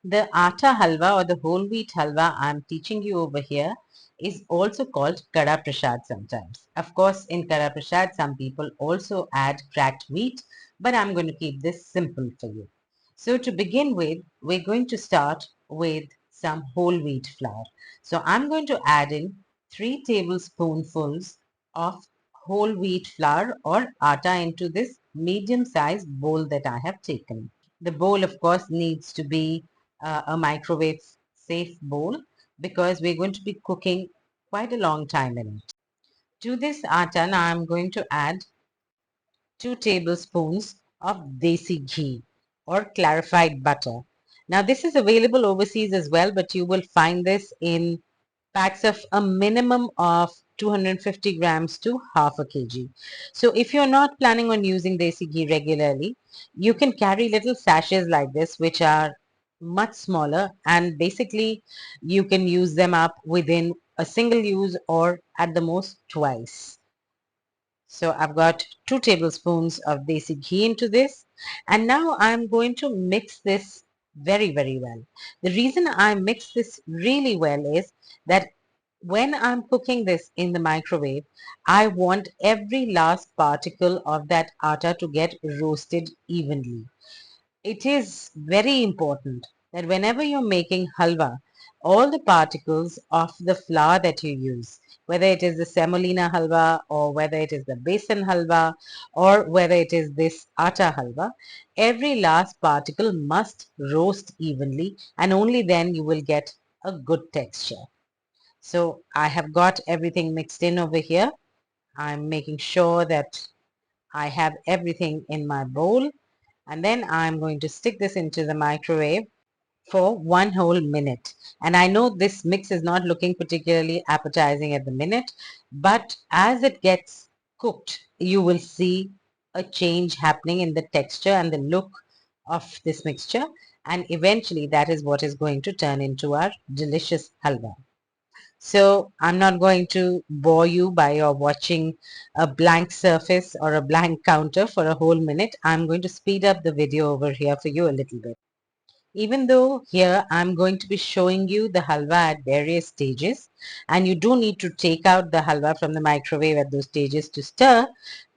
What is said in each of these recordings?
The atta halwa or the whole wheat halwa I'm teaching you over here is also called Kada Prasad sometimes. Of course, in Kada Prasad, some people also add cracked wheat, but I'm going to keep this simple for you. So to begin with, we're going to start with some whole wheat flour. So I'm going to add in 3 tablespoonfuls of whole wheat flour or atta into this medium-sized bowl that I have taken. The bowl, of course, needs to be a microwave safe bowl because we're going to be cooking quite a long time in it. To this atta, now I'm going to add 2 tablespoons of desi ghee or clarified butter. Now this is available overseas as well, but you will find this in packs of a minimum of 250 grams to half a kg. So if you're not planning on using desi ghee regularly, you can carry little sachets like this, which are much smaller, and basically you can use them up within a single use or at the most twice. So I've got 2 tablespoons of desi ghee into this, and now I'm going to mix this very, very well. The reason I mix this really well is that when I'm cooking this in the microwave, I want every last particle of that atta to get roasted evenly. It is very important that whenever you're making halwa, all the particles of the flour that you use, whether it is the semolina halwa or whether it is the besan halwa or whether it is this atta halwa, every last particle must roast evenly, and only then you will get a good texture. So I have got everything mixed in over here. I'm making sure that I have everything in my bowl, and then I'm going to stick this into the microwave for 1 whole minute. And I know this mix is not looking particularly appetizing at the minute, but as it gets cooked, you will see a change happening in the texture and the look of this mixture. And eventually that is what is going to turn into our delicious halwa. So I'm not going to bore you by your watching a blank surface or a blank counter for a whole minute. I'm going to speed up the video over here for you a little bit. Even though here I'm going to be showing you the halwa at various stages, and you do need to take out the halwa from the microwave at those stages to stir,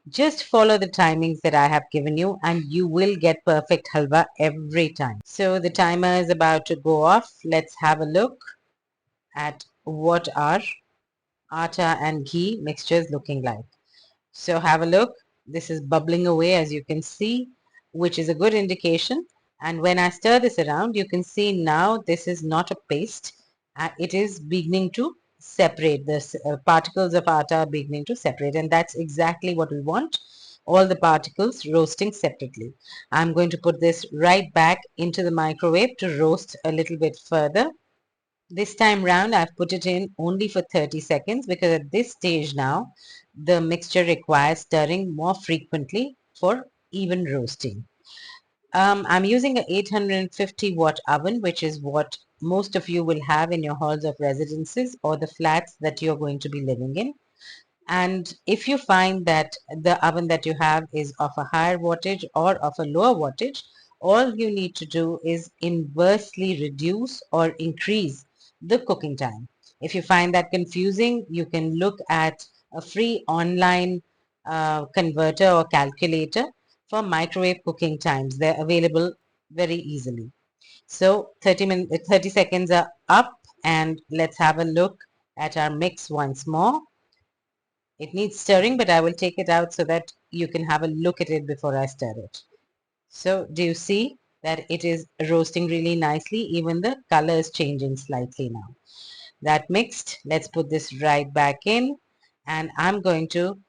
just follow the timings that I have given you and you will get perfect halwa every time. So the timer is about to go off. Let's have a look at what our atta and ghee mixture is looking like. So have a look. This is bubbling away, as you can see, which is a good indication. And when I stir this around, you can see now this is not a paste. It is beginning to separate. The particles of atta are beginning to separate, and that's exactly what we want. All the particles roasting separately. I'm going to put this right back into the microwave to roast a little bit further. This time round, I've put it in only for 30 seconds because at this stage now, the mixture requires stirring more frequently for even roasting. I'm using an 850 watt oven, which is what most of you will have in your halls of residences or the flats that you're going to be living in. And if you find that the oven that you have is of a higher wattage or of a lower wattage, all you need to do is inversely reduce or increase the cooking time. If you find that confusing, you can look at a free online converter or calculator for microwave cooking times. They're available very easily. So 30 seconds are up, and let's have a look at our mix once more. It needs stirring, but I will take it out so that you can have a look at it before I stir it. So do you see that it is roasting really nicely? Even the color is changing slightly now. That mixed, let's put this right back in, and I'm going to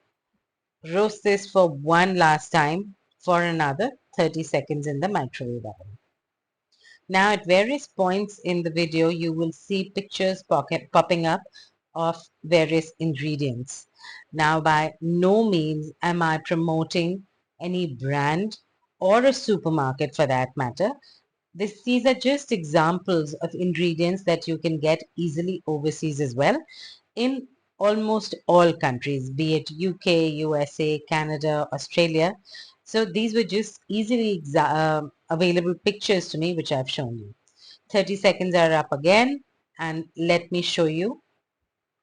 roast this for one last time for another 30 seconds in the microwave oven. Now at various points in the video, you will see pictures popping up of various ingredients. Now by no means am I promoting any brand or a supermarket for that matter. These are just examples of ingredients that you can get easily overseas as well in almost all countries, be it UK, USA, Canada, Australia. So these were just easily available pictures to me, which I've shown you. 30 seconds are up again, and let me show you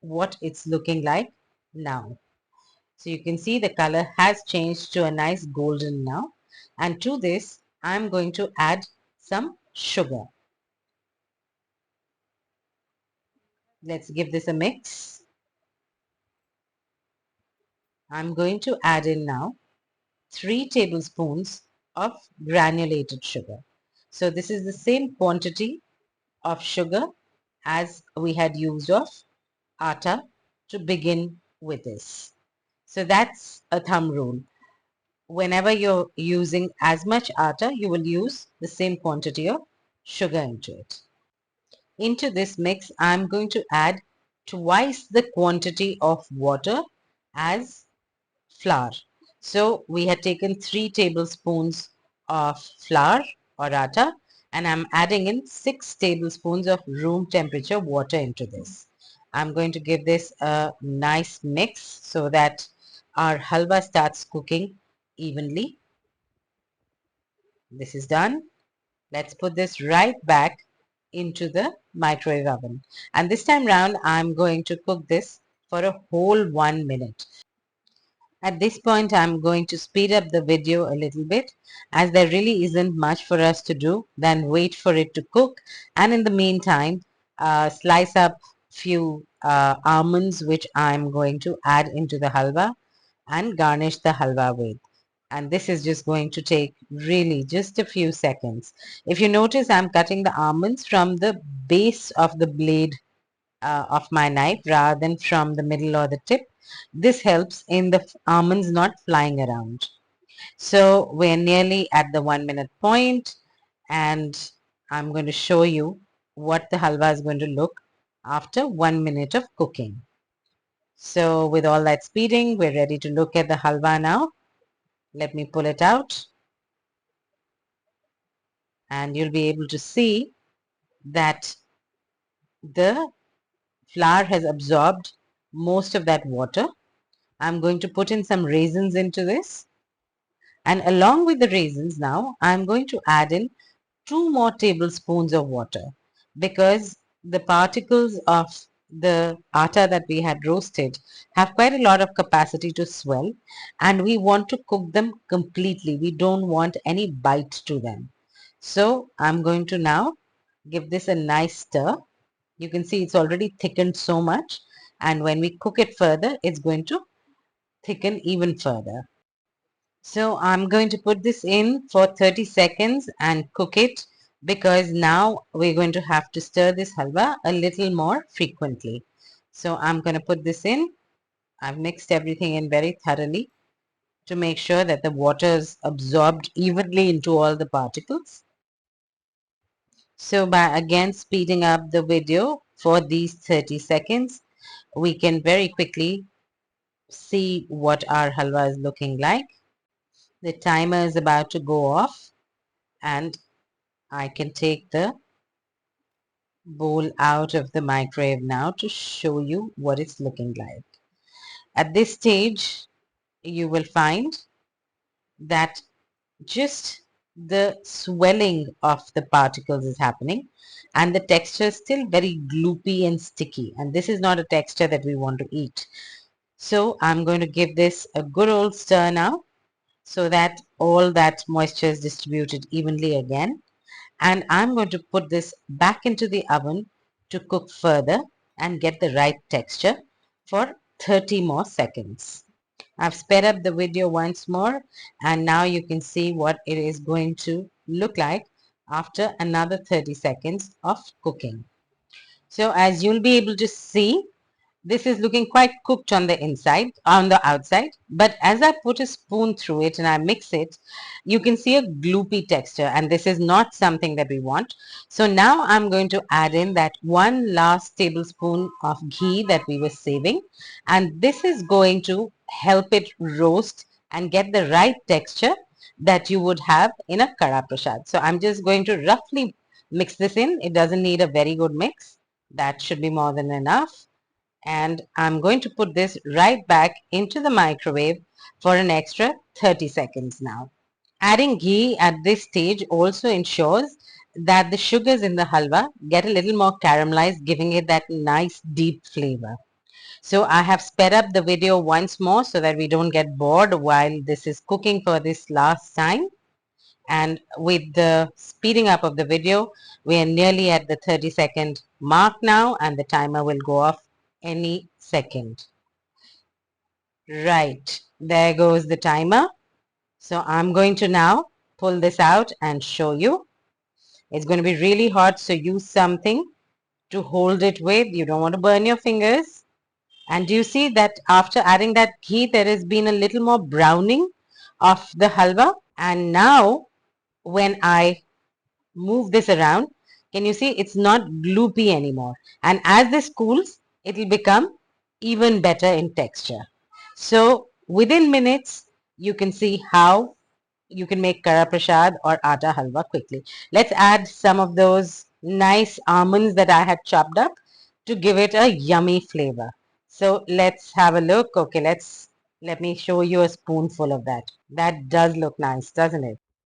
what it's looking like now. So you can see the color has changed to a nice golden now. And to this, I'm going to add some sugar. Let's give this a mix. I'm going to add in now 3 tablespoons of granulated sugar. So this is the same quantity of sugar as we had used of atta to begin with this. So that's a thumb rule. Whenever you're using as much atta, you will use the same quantity of sugar into it. Into this mix, I'm going to add twice the quantity of water as flour. So we had taken 3 tablespoons of flour or atta, and I'm adding in 6 tablespoons of room temperature water into this. I'm going to give this a nice mix so that our halwa starts cooking evenly. This is done. Let's put this right back into the microwave oven. And this time round, I'm going to cook this for a whole 1 minute. At this point, I'm going to speed up the video a little bit as there really isn't much for us to do than wait for it to cook. And in the meantime, slice up few almonds which I'm going to add into the halwa and garnish the halwa with. And this is just going to take really just a few seconds. If you notice, I'm cutting the almonds from the base of the blade of my knife rather than from the middle or the tip. This helps in the almonds not flying around. So we're nearly at the 1 minute point, and I'm going to show you what the halwa is going to look after 1 minute of cooking. So with all that speeding, we're ready to look at the halwa now. Let me pull it out, and you'll be able to see that the flour has absorbed most of that water. I'm going to put in some raisins into this, and along with the raisins now I'm going to add in 2 more tablespoons of water, because the particles of the atta that we had roasted have quite a lot of capacity to swell, and we want to cook them completely. We don't want any bite to them. So I'm going to now give this a nice stir. You can see it's already thickened so much, and when we cook it further, it's going to thicken even further. So I'm going to put this in for 30 seconds and cook it, because now we're going to have to stir this halwa a little more frequently. So I'm going to put this in. I've mixed everything in very thoroughly to make sure that the water is absorbed evenly into all the particles. So by again speeding up the video for these 30 seconds, we can very quickly see what our halwa is looking like. The timer is about to go off, and I can take the bowl out of the microwave now to show you what it's looking like. At this stage, you will find that just the swelling of the particles is happening, and the texture is still very gloopy and sticky, and this is not a texture that we want to eat. So I'm going to give this a good old stir now so that all that moisture is distributed evenly again. And I'm going to put this back into the oven to cook further and get the right texture for 30 more seconds. I've sped up the video once more, and now you can see what it is going to look like after another 30 seconds of cooking. So as you'll be able to see, this is looking quite cooked on the inside, on the outside, but as I put a spoon through it and I mix it, you can see a gloopy texture, and this is not something that we want. So now I'm going to add in that 1 last tablespoon of ghee that we were saving, and this is going to help it roast and get the right texture that you would have in a Kada Prasad. So I'm just going to roughly mix this in. It doesn't need a very good mix. That should be more than enough. And I'm going to put this right back into the microwave for an extra 30 seconds now. Adding ghee at this stage also ensures that the sugars in the halwa get a little more caramelized, giving it that nice deep flavor. So I have sped up the video once more so that we don't get bored while this is cooking for this last time. And with the speeding up of the video, we are nearly at the 30-second mark now, and the timer will go off any second. Right, there goes the timer. So I'm going to now pull this out and show you. It's going to be really hot, so use something to hold it with. You don't want to burn your fingers. And do you see that after adding that ghee, there has been a little more browning of the halwa? And now when I move this around, can you see it's not gloopy anymore? And as this cools, it will become even better in texture. So within minutes, you can see how you can make kara prasad or atta halwa quickly. Let's add some of those nice almonds that I had chopped up to give it a yummy flavor. So let's have a look. Okay, let me show you a spoonful of that. That does look nice, doesn't it?